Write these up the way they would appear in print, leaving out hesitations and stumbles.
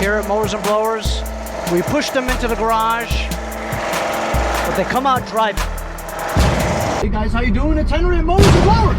here at Mowers and Blowers. We push them into the garage, but they come out driving. Hey guys, how you doing? It's Henry at Mowers and Blowers.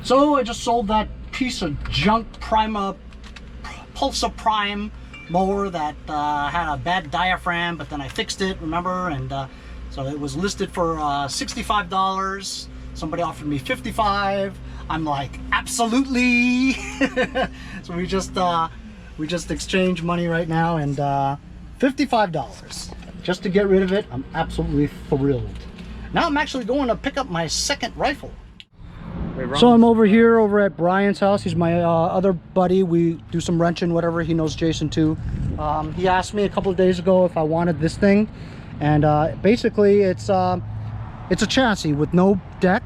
So I just sold that piece of junk Pulsa Prime mower that had a bad diaphragm, but then I fixed it, remember? And so it was listed for $65. Somebody offered me $55. I'm like, absolutely. So we just exchanged money right now, and $55 just to get rid of it. I'm absolutely thrilled. Now I'm actually going to pick up my second rifle. So I'm over at Brian's house. He's my other buddy. We do some wrenching, whatever. He knows Jason too. He asked me a couple of days ago if I wanted this thing, and basically it's a chassis with no deck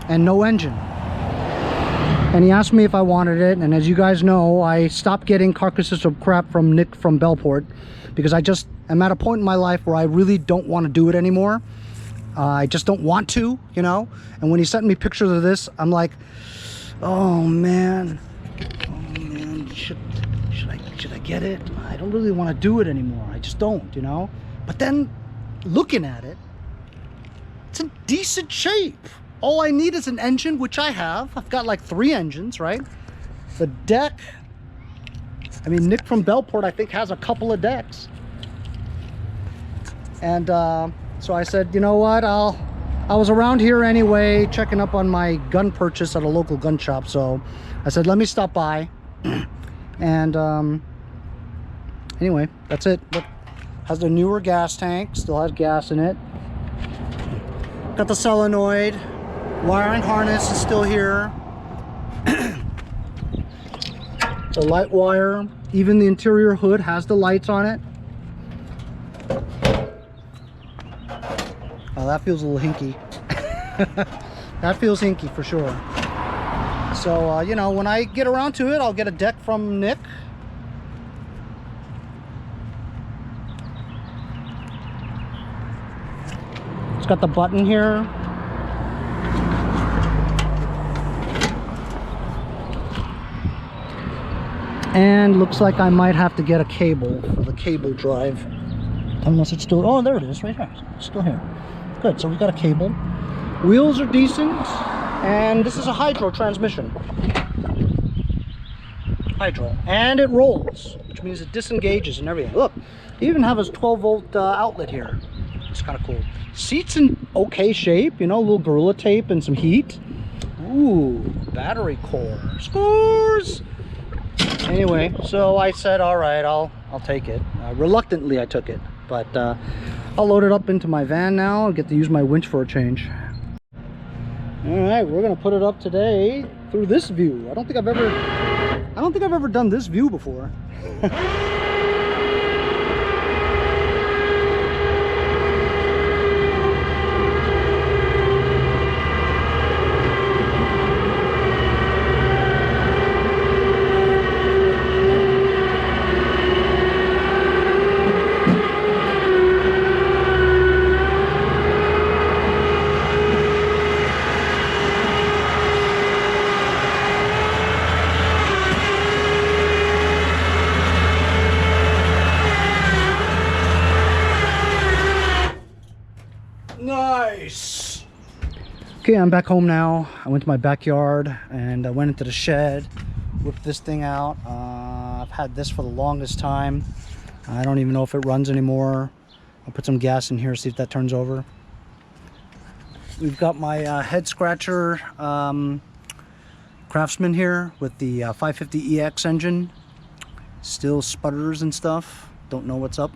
and no engine. And he asked me if I wanted it, and as you guys know, I stopped getting carcasses of crap from Nick from Bellport because I'm at a point in my life where I really don't want to do it anymore. I just don't want to, you know. And when he sent me pictures of this, I'm like, oh man, should I get it? I don't really want to do it anymore. I just don't, you know. But then looking at it, it's in decent shape. All I need is an engine, which I have. I've got like 3 engines, right? The deck, I mean, Nick from Bellport I think has a couple of decks. And so I said, you know what, I was around here anyway, checking up on my gun purchase at a local gun shop. So I said, let me stop by. And anyway, that's it. Look, has the newer gas tank, still has gas in it. Got the solenoid, wiring harness is still here. The light wire, even the interior hood has the lights on it. Oh, that feels a little hinky. That feels hinky for sure. So, you know, when I get around to it, I'll get a deck from Nick. It's got the button here. And looks like I might have to get a cable for the cable drive. Unless it's still, oh, there it is, right here. It's still here. Good, so we got a cable. Wheels are decent, and this is a hydro transmission. Hydro, and it rolls, which means it disengages and everything. Look, they even have a 12-volt outlet here. It's kind of cool. Seats in okay shape, you know, a little Gorilla Tape and some heat. Ooh, battery core. Scores! Anyway, so I said, all right, I'll take it. Reluctantly, I took it, but I'll load it up into my van now and get to use my winch for a change. All right, we're gonna put it up today through this view. I don't think I've ever done this view before. Nice. Okay, I'm back home now. I went to my backyard and I went into the shed, whipped this thing out. I've had this for the longest time. I don't even know if it runs anymore. I'll put some gas in here, see if that turns over. We've got my head scratcher Craftsman here with the 550EX engine. Still sputters and stuff. Don't know what's up.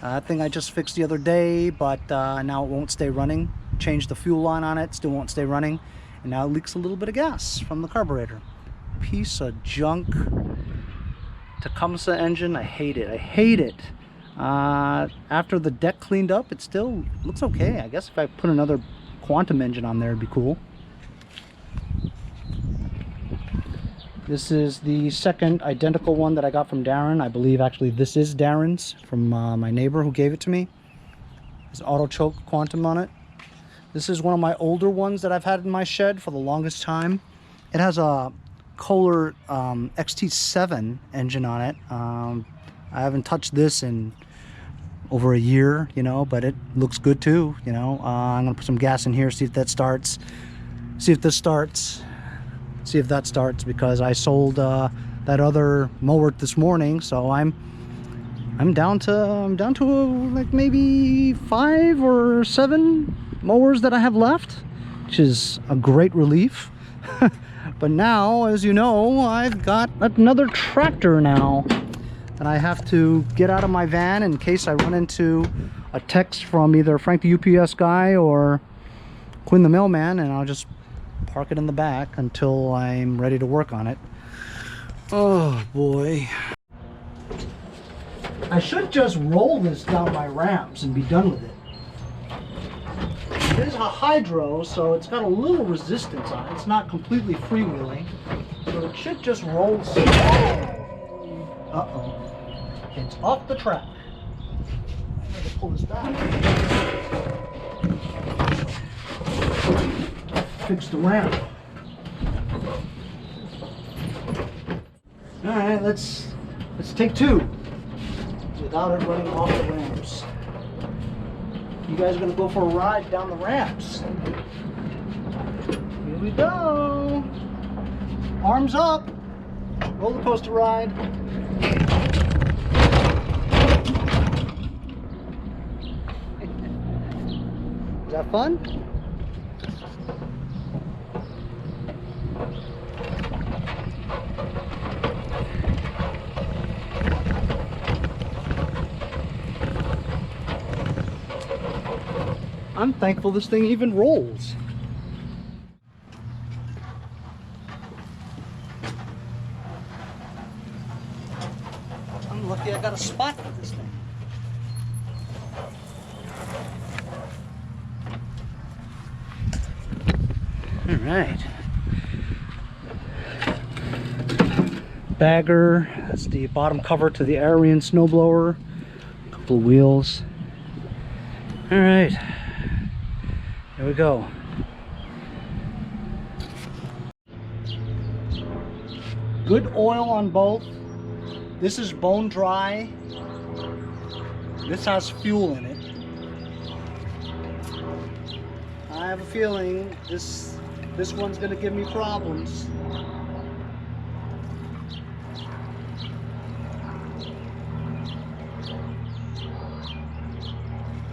That thing I just fixed the other day, but now it won't stay running. Changed the fuel line on it, still won't stay running. And now it leaks a little bit of gas from the carburetor. Piece of junk. Tecumseh engine, I hate it. I hate it. After the deck cleaned up, it still looks okay. I guess if I put another Quantum engine on there, it'd be cool. This is the second identical one that I got from Darren. I believe actually this is Darren's from my neighbor who gave it to me. There's an auto choke quantum on it. This is one of my older ones that I've had in my shed for the longest time. It has a Kohler XT7 engine on it. I haven't touched this in over a year, you know, but it looks good too, you know. I'm gonna put some gas in here, see if that starts, see if this starts, see if that starts, because I sold that other mower this morning, so I'm down to like maybe 5 or 7 mowers that I have left, which is a great relief. But now, as you know, I've got another tractor now, and I have to get out of my van in case I run into a text from either Frank the UPS guy or Quinn the mailman, and I'll just park it in the back until I'm ready to work on it. Oh boy. I should just roll this down my ramps and be done with it. It is a hydro, so it's got a little resistance on it. It's not completely freewheeling, so it should just roll slow. Uh-oh. It's off the track. I have to pull this back. Fix the ramp. Alright, let's take 2 without it running off the ramps. You guys are gonna go for a ride down the ramps. Here we go. Arms up. Roller coaster ride. Is that fun? I'm thankful this thing even rolls. I'm lucky I got a spot for this thing. All right. Bagger, that's the bottom cover to the Arian snowblower. A couple of wheels. All right. There we go. Good oil on both. This is bone dry. This has fuel in it. I have a feeling this one's gonna give me problems.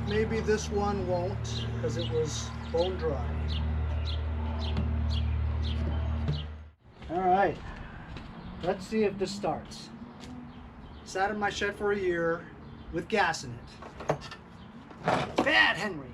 Maybe this one won't, because it was bone dry. All right, let's see if this starts. Sat in my shed for a year with gas in it. Bad Henry.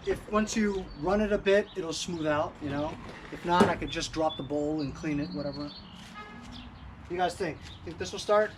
If once you run it a bit, it'll smooth out, you know. If not, I could just drop the bowl and clean it, whatever. What do you guys think? Think this will start?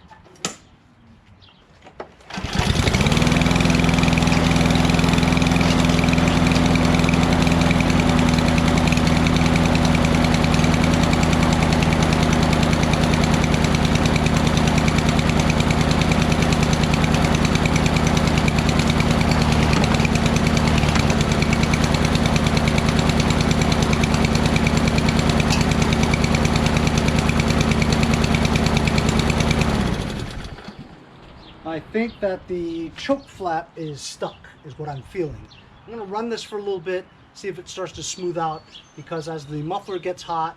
I think that the choke flap is stuck, is what I'm feeling. I'm gonna run this for a little bit, see if it starts to smooth out, because as the muffler gets hot,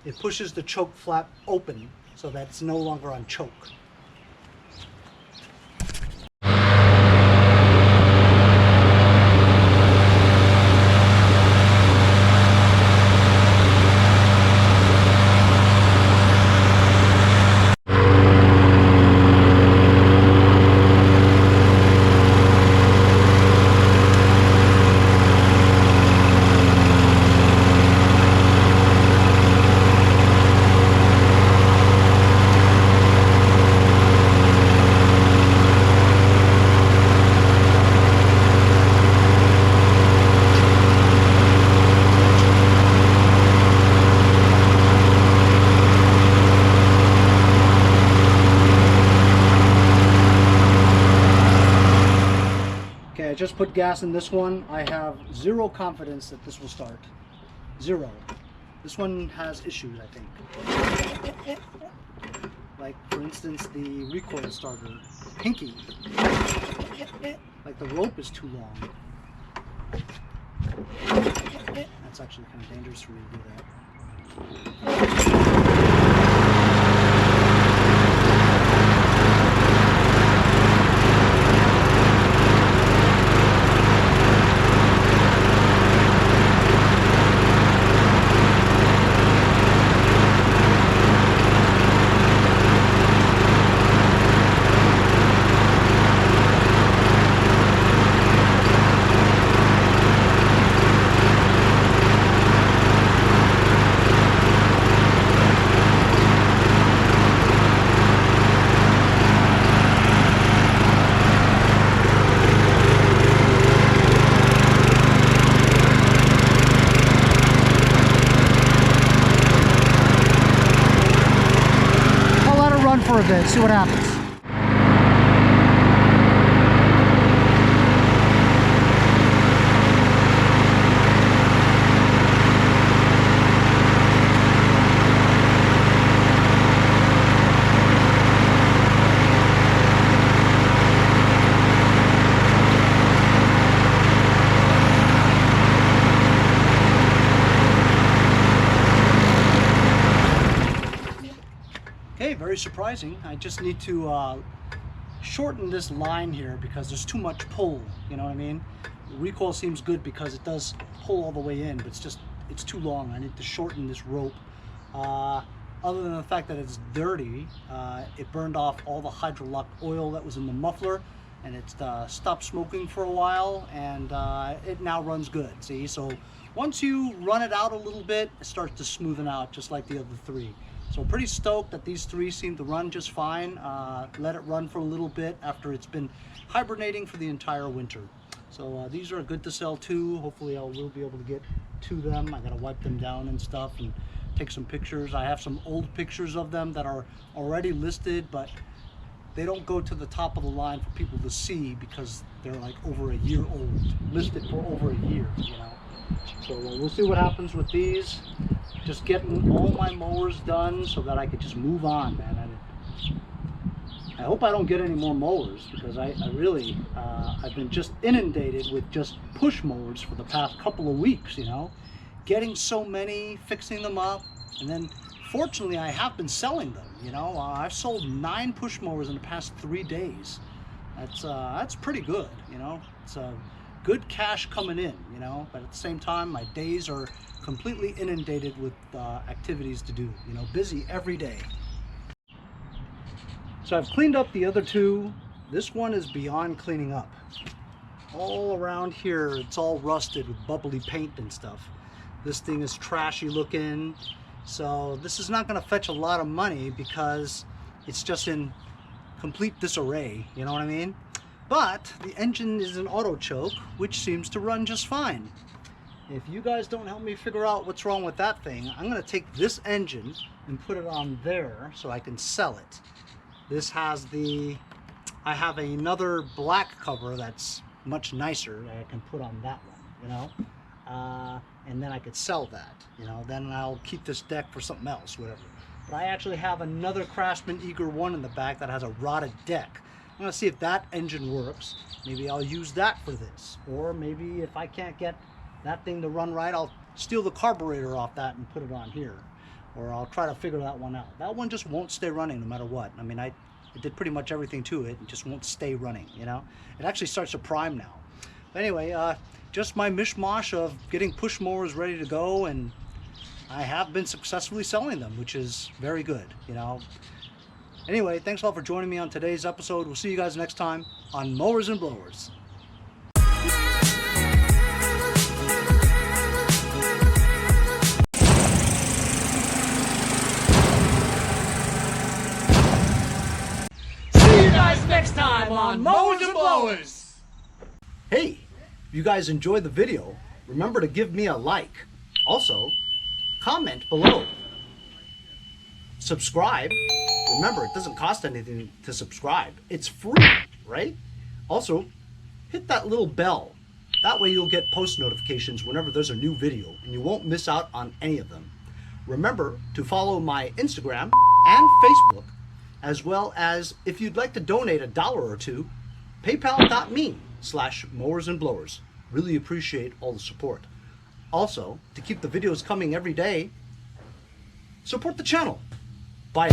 it pushes the choke flap open so that it's no longer on choke. put gas in this one. I have zero confidence that this will start. Zero. This one has issues, I think. Like, for instance, the recoil starter, pinky. Like, the rope is too long. That's actually kind of dangerous for me to do that. For a bit, see what happens. Okay, very surprising. I just need to shorten this line here because there's too much pull, you know what I mean? The recoil seems good because it does pull all the way in, but it's too long. I need to shorten this rope. Other than the fact that it's dirty, it burned off all the hydrolock oil that was in the muffler, and it stopped smoking for a while, and it now runs good, see? So once you run it out a little bit, it starts to smoothen out just like the other three. So pretty stoked that these three seem to run just fine. Let it run for a little bit after it's been hibernating for the entire winter. So these are good to sell too. Hopefully I will be able to get to them. I gotta wipe them down and stuff and take some pictures. I have some old pictures of them that are already listed, but they don't go to the top of the line for people to see because they're like over a year old, listed for over a year, you know. So we'll see what happens with these. Just getting all my mowers done so that I could just move on, man. I hope I don't get any more mowers because I really, I've been just inundated with just push mowers for the past couple of weeks, you know. Getting so many, fixing them up, and then fortunately I have been selling them, you know. I've sold 9 push mowers in the past 3 days. That's pretty good, you know. It's good cash coming in, you know, but at the same time my days are completely inundated with activities to do, you know, busy every day. So I've cleaned up the other two. This one is beyond cleaning up. All around here it's all rusted with bubbly paint and stuff. This thing is trashy looking, so this is not going to fetch a lot of money because it's just in complete disarray, you know what I mean? But the engine is an auto choke, which seems to run just fine. If you guys don't help me figure out what's wrong with that thing, I'm going to take this engine and put it on there so I can sell it. This has I have another black cover that's much nicer that I can put on that one, you know, and then I could sell that, you know, then I'll keep this deck for something else, whatever. But I actually have another Craftsman Lt2000 in the back that has a rotted deck. I'm going to see if that engine works. Maybe I'll use that for this, or maybe if I can't get that thing to run right, I'll steal the carburetor off that and put it on here, or I'll try to figure that one out. That one just won't stay running no matter what. I mean, I did pretty much everything to it and just won't stay running, you know. It actually starts to prime now. But anyway, just my mishmash of getting push mowers ready to go, and I have been successfully selling them, which is very good, you know. Anyway, thanks all for joining me on today's episode. We'll see you guys next time on Mowers and Blowers. See you guys next time on Mowers and Blowers. Hey, if you guys enjoyed the video, remember to give me a like. Also, comment below. Subscribe. Remember, it doesn't cost anything to subscribe. It's free, right? Also, hit that little bell. That way you'll get post notifications whenever there's a new video and you won't miss out on any of them. Remember to follow my Instagram and Facebook, as well as if you'd like to donate $1 or $2, paypal.me/mowersandblowers. Really appreciate all the support. Also, to keep the videos coming every day, support the channel. Bye.